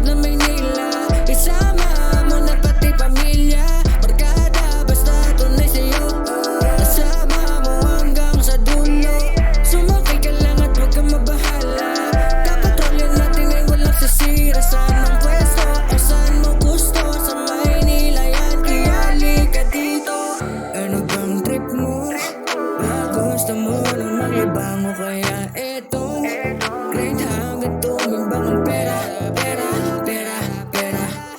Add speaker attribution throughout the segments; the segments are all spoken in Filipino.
Speaker 1: ng Maynila. Isama mo na pati pamilya, barkada basta tunay sa'yo. Kasama mo hanggang sa dulo, sumakay ka lang at huwag kang mabahala. Kapatrolya natin ay walang sasira. Saan mang pwesto o saan mo gusto, sa Maynila yan, kaya halika dito. Ano bang trip mo? Gusto mo nang maglibang o kaya etong great hanggang tumimbang ang pera.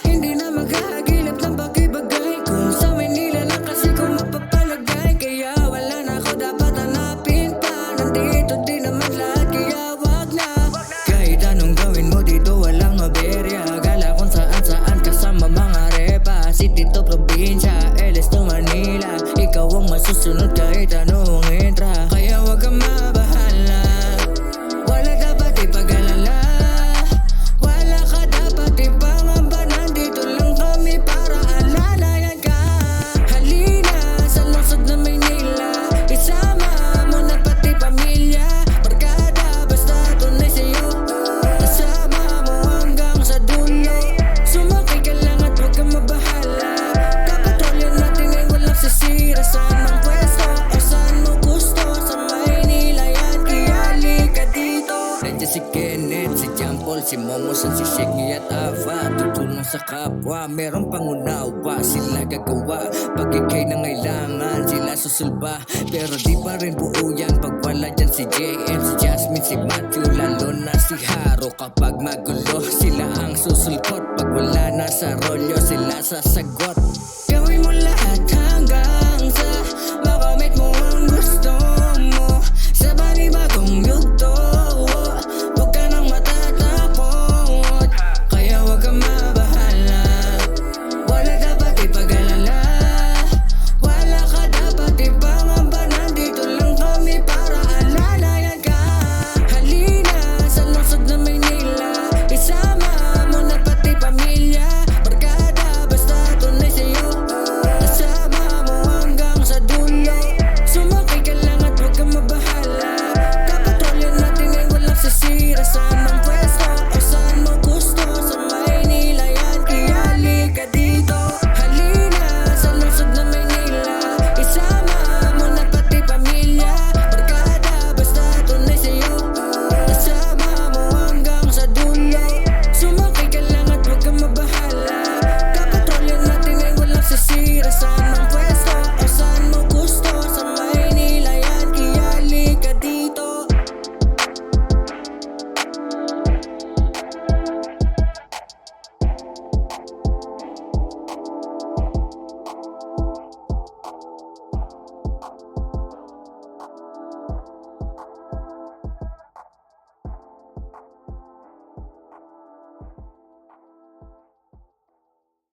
Speaker 1: Hindi na maghahagilap ng bagay-bagay kung sa Maynila lang kasi kung mapapalagay. Kaya wala na ako dapat hanapin pa, nandito din naman lahat kaya wag na. Kahit anong gawin mo dito walang maberya, gala kung saan kasama mga repa. City to probinsya, LS to Manila, ikaw ang masusunod kahit anong entra. Kaya wag kang mabahala, wala dapat ipag-alala, wala ka dapat ipangamba. Nandito lang kami para alalayan ka. Halina sa lungsod ng Maynila, isama mo na pati pamilya, barkada basta tunay sa'yo. Kasama mo hanggang sa dulo, sumakay ka lang at huwag kang mabahala. Kapatrolya natin ay walang sasira. Saan mang pwesto o saan mo gusto, sa Maynila yan, kaya halika dito. Nandiyan si Kenneth, si John Paul, si Momosan, si Shaggy at Ava. Tutulong sa kapwa, merong pangunawa, sila gagawa. Pag ikay nangailangan, sila susulba. Pero di pa rin buo yan pag wala dyan si JM, si Jasmine, si Matthew, lalo na si Haro. Kapag magulo, sila ang susulpot. Pag wala na sa rolyo, sila sasagot. Gawin mo lahat hanggang sa makamit mo ang gusto mo, sa panibagong yugto. Huwag ka nang matatakot, kaya huwag kang mabahala, wala dapat ipag-alala, wala ka dapat ipangamba. Nandito lang kami para alalayan ka. Halina sa lungsod ng Maynila, isama mo na pati pamilya, barkada basta tunay sa'yo. Kasama mo hanggang sa dulo, sumakay ka lang at huwag kang mabahala. Kapatrolya natin ay walang sasira. Saan mang pwesto o saan mo gusto, sa Maynila yan, kaya halika dito. Halina sa lungsod ng Maynila, isama mo na pati pamilya, barkada basta tunay sa'yo. Kasama mo hanggang sa dulo, sumakay ka lang at huwag kang mabahala. Kapatrolya natin ay walang sasira. Saan